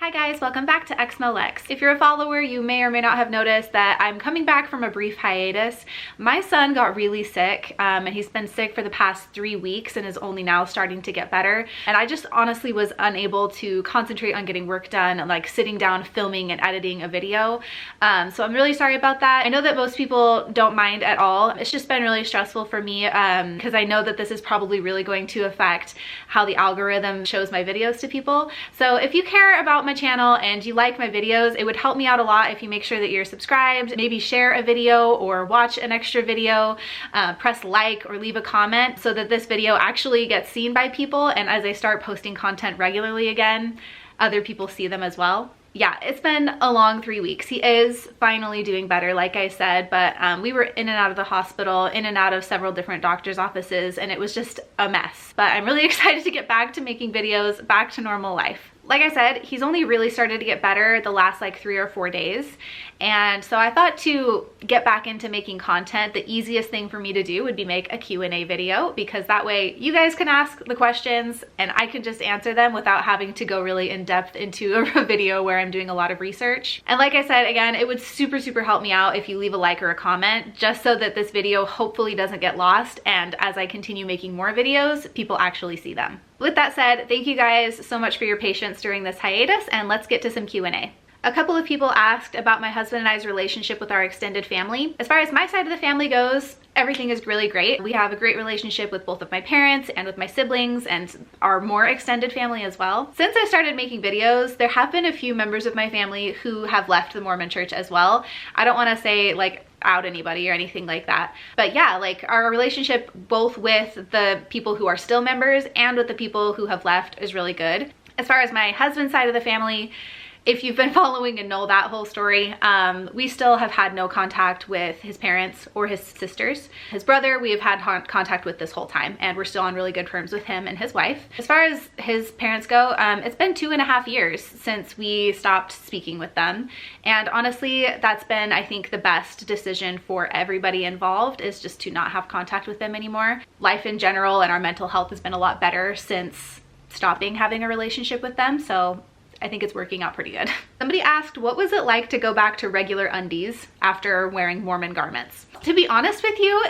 Hi guys, welcome back to exmolex. If you're a follower, you may or may not have noticed that I'm coming back from a brief hiatus. My son got really sick and he's been sick for the past 3 weeks and is only now starting to get better. And I just honestly was unable to concentrate on getting work done, like sitting down, filming and editing a video. So I'm really sorry about that. I know that most people don't mind at all. It's just been really stressful for me because I know that this is probably really going to affect how the algorithm shows my videos to people. So if you care about my channel and you like my videos, it would help me out a lot if you make sure that you're subscribed, maybe share a video or watch an extra video, press like or leave a comment so that this video actually gets seen by people, and as I start posting content regularly again, other people see them as well. Yeah, it's been a long 3 weeks. He is finally doing better, like I said, but we were in and out of the hospital, in and out of several different doctor's offices, and it was just a mess. But I'm really excited to get back to making videos, back to normal life. Like I said, he's only really started to get better the last like 3 or 4 days. And so I thought to get back into making content, the easiest thing for me to do would be make a Q&A video, because that way you guys can ask the questions and I can just answer them without having to go really in depth into a video where I'm doing a lot of research. And like I said, again, it would super help me out if you leave a like or a comment, just so that this video hopefully doesn't get lost, and as I continue making more videos, people actually see them. With that said, thank you guys so much for your patience during this hiatus, and let's get to some Q&A. A couple of people asked about my husband and I's relationship with our extended family. As far as my side of the family goes, everything is really great. We have a great relationship with both of my parents and with my siblings and our more extended family as well. Since I started making videos, there have been a few members of my family who have left the Mormon church as well. I don't want to say like out anybody or anything like that, but yeah, like our relationship both with the people who are still members and with the people who have left is really good. As far as my husband's side of the family, if you've been following and know that whole story, we still have had no contact with his parents or his sisters. His brother, we have had contact with this whole time, and we're still on really good terms with him and his wife. As far as his parents go, it's been 2.5 years since we stopped speaking with them. And honestly, that's been, I think, the best decision for everybody involved, is just to not have contact with them anymore. Life in general and our mental health has been a lot better since stopping having a relationship with them. So I think it's working out pretty good. Somebody asked, what was it like to go back to regular undies after wearing Mormon garments? To be honest with you,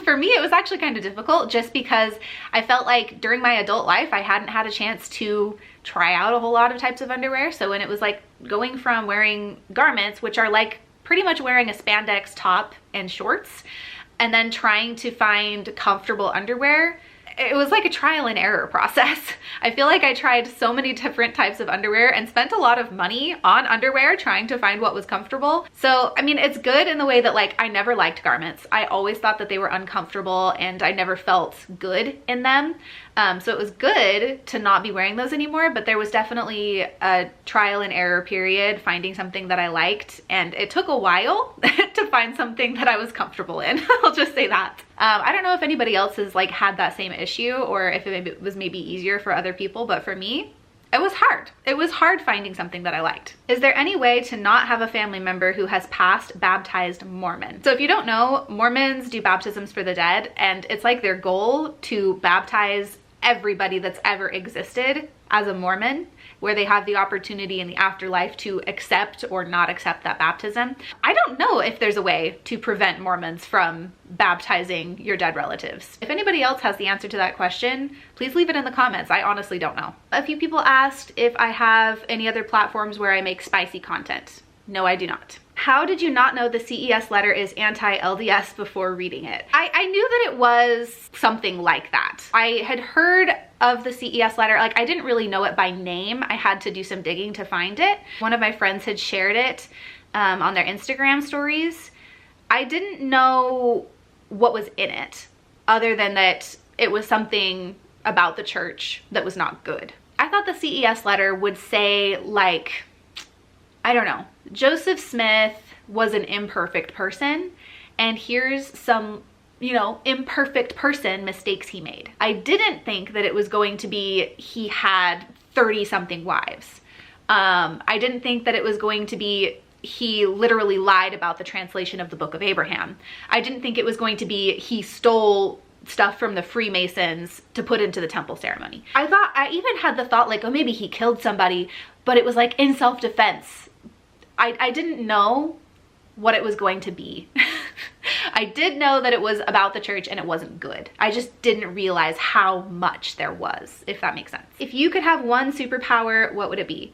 for me, it was actually kind of difficult, just because I felt like during my adult life, I hadn't had a chance to try out a whole lot of types of underwear. So when it was like going from wearing garments, which are like pretty much wearing a spandex top and shorts, and then trying to find comfortable underwear, it was like a trial and error process. I feel like I tried so many different types of underwear and spent a lot of money on underwear trying to find what was comfortable. So, I mean, it's good in the way that like I never liked garments. I always thought that they were uncomfortable and I never felt good in them. So it was good to not be wearing those anymore, but there was definitely a trial and error period finding something that I liked, and it took a while to find something that I was comfortable in. I'll just say that. I don't know if anybody else has like had that same issue, or if it was maybe easier for other people, but for me, it was hard. It was hard finding something that I liked. Is there any way to not have a family member who has passed baptized Mormon? So if you don't know, Mormons do baptisms for the dead, and it's like their goal to baptize everybody that's ever existed as a Mormon, where they have the opportunity in the afterlife to accept or not accept that baptism. I don't know if there's a way to prevent Mormons from baptizing your dead relatives. If anybody else has the answer to that question, please leave it in the comments. I honestly don't know. A few people asked if I have any other platforms where I make spicy content. No, I do not. How did you not know the CES letter is anti-LDS before reading it? I knew that it was something like that. I had heard of the CES letter, like I didn't really know it by name. I had to do some digging to find it. One of my friends had shared it on their Instagram stories. I didn't know what was in it, other than that it was something about the church that was not good. I thought the CES letter would say like, I don't know, Joseph Smith was an imperfect person, and here's some, you know, imperfect person mistakes he made. I didn't think that it was going to be he had 30-something wives. I didn't think that it was going to be he literally lied about the translation of the Book of Abraham. I didn't think it was going to be he stole stuff from the Freemasons to put into the temple ceremony. I even had the thought like, oh, maybe he killed somebody, but it was like in self-defense. I didn't know what it was going to be. I did know that it was about the church and it wasn't good. I just didn't realize how much there was, if that makes sense. If you could have one superpower, what would it be?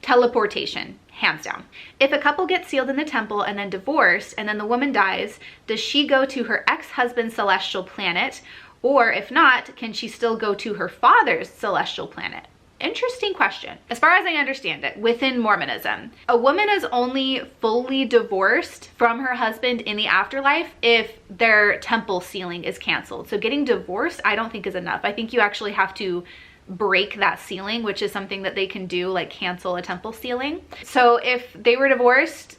Teleportation, hands down. If a couple gets sealed in the temple and then divorced and then the woman dies, does she go to her ex-husband's celestial planet? Or if not, can she still go to her father's celestial planet? Interesting question. As far as I understand it, within Mormonism, a woman is only fully divorced from her husband in the afterlife if their temple sealing is canceled. So getting divorced, I don't think is enough. I think you actually have to break that sealing, which is something that they can do, like cancel a temple sealing. So if they were divorced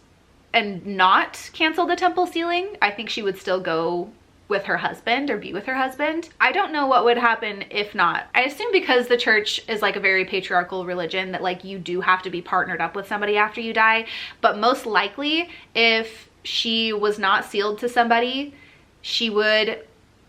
and not cancel the temple sealing, I think she would still go with her husband or be with her husband. I don't know what would happen if not. I assume because the church is like a very patriarchal religion that like you do have to be partnered up with somebody after you die. But most likely if she was not sealed to somebody, she would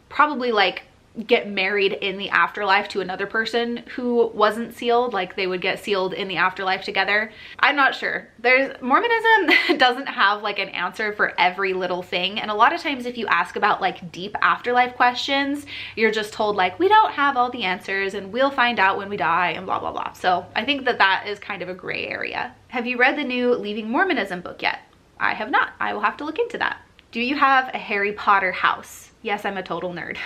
probably like get married in the afterlife to another person who wasn't sealed. Like they would get sealed in the afterlife together. I'm not sure. Mormonism doesn't have like an answer for every little thing. And a lot of times if you ask about like deep afterlife questions, you're just told like, we don't have all the answers and we'll find out when we die and blah, blah, blah. So I think that that is kind of a gray area. Have you read the new Leaving Mormonism book yet? I have not. I will have to look into that. Do you have a Harry Potter house? Yes, I'm a total nerd.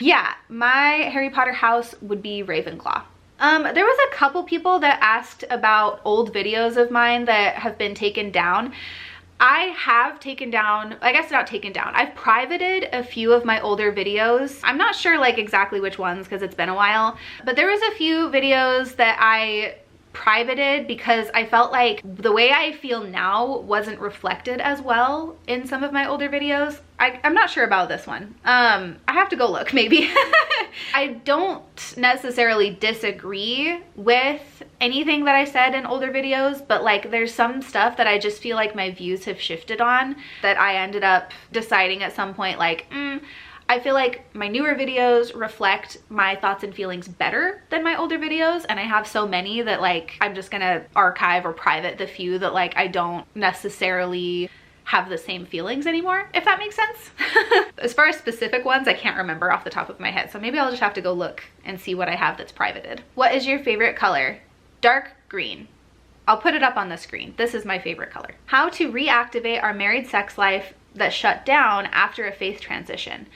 Yeah, my Harry Potter house would be Ravenclaw. There was a couple people that asked about old videos of mine that have been taken down. I have taken down, I guess not taken down, I've privated a few of my older videos. I'm not sure like exactly which ones because it's been a while, but there was a few videos that I privated because I felt like the way I feel now wasn't reflected as well in some of my older videos. I'm not sure about this one. I have to go look maybe. I don't necessarily disagree with anything that I said in older videos, but like there's some stuff that I just feel like my views have shifted on that I ended up deciding at some point like, I feel like my newer videos reflect my thoughts and feelings better than my older videos, and I have so many that like I'm just gonna archive or private the few that like I don't necessarily have the same feelings anymore, if that makes sense. As far as specific ones, I can't remember off the top of my head, so maybe I'll just have to go look and see what I have that's privated. What is your favorite color? Dark green. I'll put it up on the screen. This is my favorite color. How to reactivate our married sex life that shut down after a faith transition?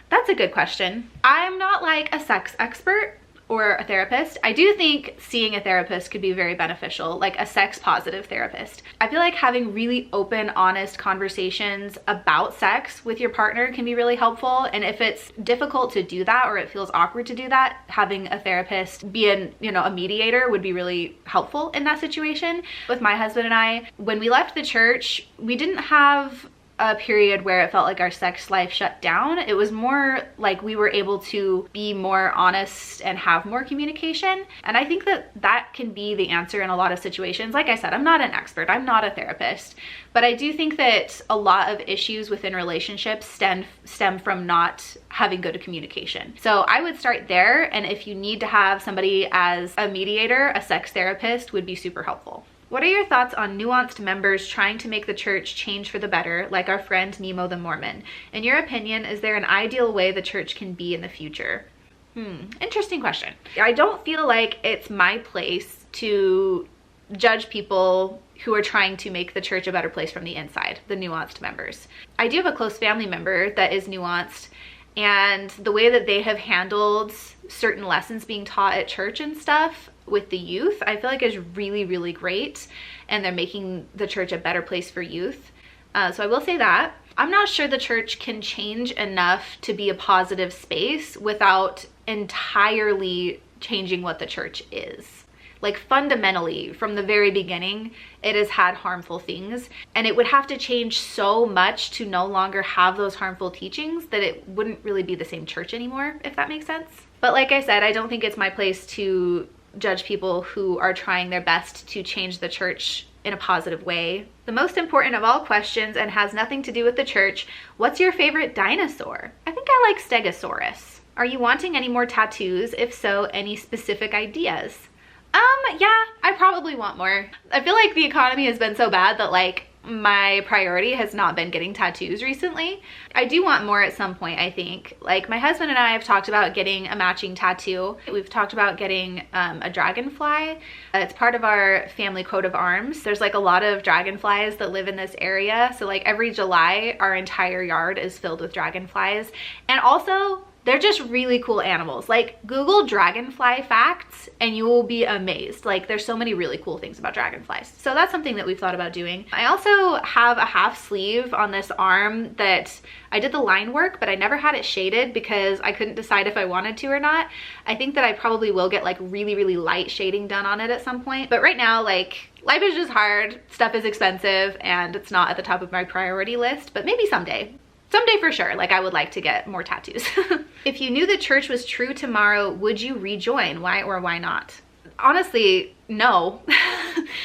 That's a good question. I'm not like a sex expert or a therapist. I do think seeing a therapist could be very beneficial, like a sex positive therapist. I feel like having really open, honest conversations about sex with your partner can be really helpful. And if it's difficult to do that or it feels awkward to do that, having a therapist be a mediator would be really helpful in that situation. With my husband and I, when we left the church, we didn't have a period where it felt like our sex life shut down. It was more like we were able to be more honest and have more communication. And I think that that can be the answer in a lot of situations. Like I said, I'm not an expert, I'm not a therapist, but I do think that a lot of issues within relationships stem from not having good communication. So I would start there. And if you need to have somebody as a mediator, a sex therapist would be super helpful. What are your thoughts on nuanced members trying to make the church change for the better, like our friend Nemo the Mormon? In your opinion, is there an ideal way the church can be in the future? Interesting question. I don't feel like it's my place to judge people who are trying to make the church a better place from the inside, the nuanced members. I do have a close family member that is nuanced, and the way that they have handled certain lessons being taught at church and stuff with the youth, I feel like is really, really great. And they're making the church a better place for youth. So I will say that. I'm not sure the church can change enough to be a positive space without entirely changing what the church is. Like fundamentally, from the very beginning, it has had harmful things, and it would have to change so much to no longer have those harmful teachings that it wouldn't really be the same church anymore, if that makes sense. But like I said, I don't think it's my place to judge people who are trying their best to change the church in a positive way. The most important of all questions, and has nothing to do with the church, what's your favorite dinosaur? I think I like Stegosaurus. Are you wanting any more tattoos? If so, any specific ideas? Yeah, I probably want more. I feel like the economy has been so bad that like my priority has not been getting tattoos recently. I do want more at some point, I think. Like my husband and I have talked about getting a matching tattoo. We've talked about getting a dragonfly. It's part of our family coat of arms. There's like a lot of dragonflies that live in this area. So like every July, our entire yard is filled with dragonflies. And also, they're just really cool animals. Like Google dragonfly facts and you will be amazed. Like there's so many really cool things about dragonflies. So that's something that we've thought about doing. I also have a half sleeve on this arm that I did the line work, but I never had it shaded because I couldn't decide if I wanted to or not. I think that I probably will get like really, really light shading done on it at some point. But right now, like life is just hard, stuff is expensive, and it's not at the top of my priority list, but maybe someday. Someday for sure, like I would like to get more tattoos. If you knew the church was true tomorrow, would you rejoin? Why or why not? Honestly, no.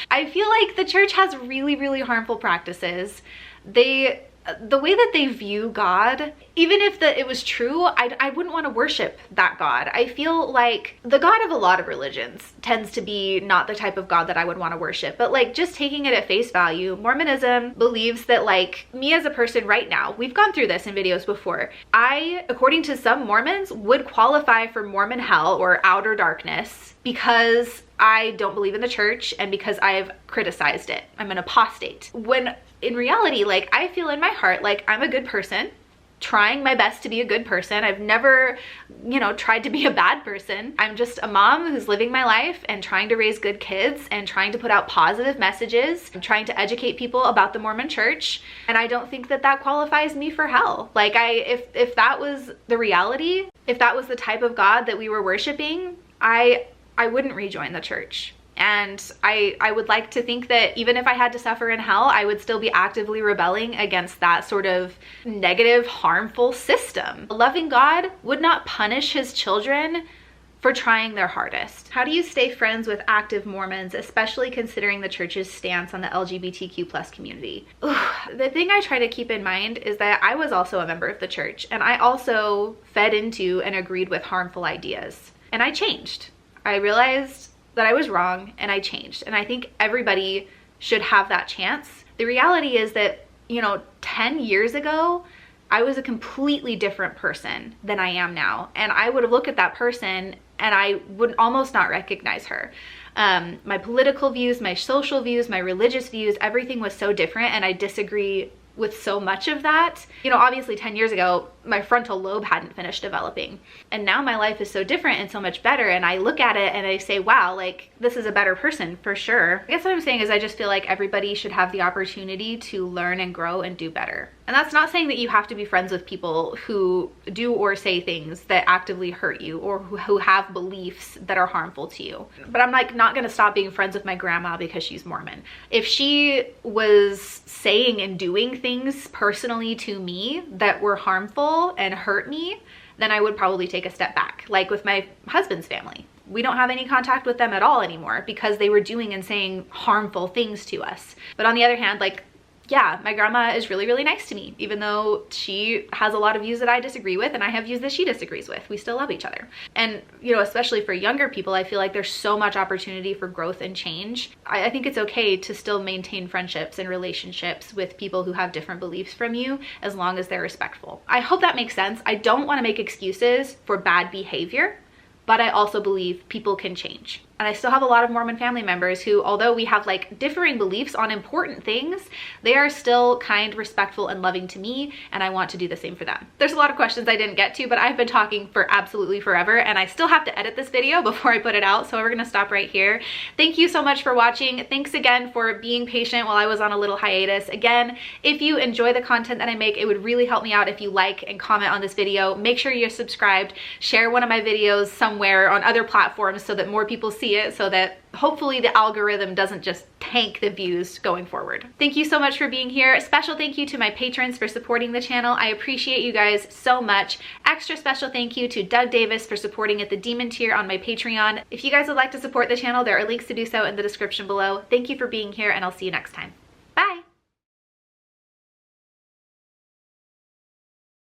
I feel like the church has really, really harmful practices. The way that they view God, even if it was true, I wouldn't want to worship that God. I feel like the God of a lot of religions tends to be not the type of God that I would want to worship. But like just taking it at face value, Mormonism believes that like me as a person right now, we've gone through this in videos before. I, according to some Mormons, would qualify for Mormon hell or outer darkness because I don't believe in the church and because I've criticized it. I'm an apostate. When in reality, like I feel in my heart like I'm a good person, trying my best to be a good person. I've never, tried to be a bad person. I'm just a mom who's living my life and trying to raise good kids and trying to put out positive messages and trying to educate people about the Mormon church. And I don't think that that qualifies me for hell. Like if that was the reality, if that was the type of God that we were worshiping, I wouldn't rejoin the church. And I would like to think that even if I had to suffer in hell, I would still be actively rebelling against that sort of negative, harmful system. A loving God would not punish his children for trying their hardest. How do you stay friends with active Mormons, especially considering the church's stance on the LGBTQ+ community? The thing I try to keep in mind is that I was also a member of the church, and I also fed into and agreed with harmful ideas. And I changed. I realized that I was wrong and I changed. And I think everybody should have that chance. The reality is that, 10 years ago, I was a completely different person than I am now. And I would have looked at that person and I would almost not recognize her. My political views, my social views, my religious views, everything was so different, and I disagree with so much of that. Obviously 10 years ago, my frontal lobe hadn't finished developing. And now my life is so different and so much better. And I look at it and I say, wow, like this is a better person for sure. I guess what I'm saying is I just feel like everybody should have the opportunity to learn and grow and do better. And that's not saying that you have to be friends with people who do or say things that actively hurt you or who have beliefs that are harmful to you. But I'm like not gonna stop being friends with my grandma because she's Mormon. If she was saying and doing things personally to me that were harmful and hurt me, then I would probably take a step back. Like with my husband's family. We don't have any contact with them at all anymore because they were doing and saying harmful things to us. But on the other hand, like, yeah, my grandma is really, really nice to me, even though she has a lot of views that I disagree with and I have views that she disagrees with. We still love each other. And, especially for younger people, I feel like there's so much opportunity for growth and change. I think it's okay to still maintain friendships and relationships with people who have different beliefs from you as long as they're respectful. I hope that makes sense. I don't want to make excuses for bad behavior, but I also believe people can change. And I still have a lot of Mormon family members who, although we have like differing beliefs on important things, they are still kind, respectful, and loving to me, and I want to do the same for them. There's a lot of questions I didn't get to, but I've been talking for absolutely forever, and I still have to edit this video before I put it out, so we're gonna stop right here. Thank you so much for watching. Thanks again for being patient while I was on a little hiatus. Again, if you enjoy the content that I make, it would really help me out if you like and comment on this video. Make sure you're subscribed, share one of my videos somewhere on other platforms so that more people see it, so that hopefully the algorithm doesn't just tank the views going forward. Thank you so much for being here. A special thank you to my patrons for supporting the channel. I appreciate you guys so much. Extra special thank you to Doug Davis for supporting at the Demon tier on my Patreon. If you guys would like to support the channel, there are links to do so in the description below. Thank you for being here, and I'll see you next time.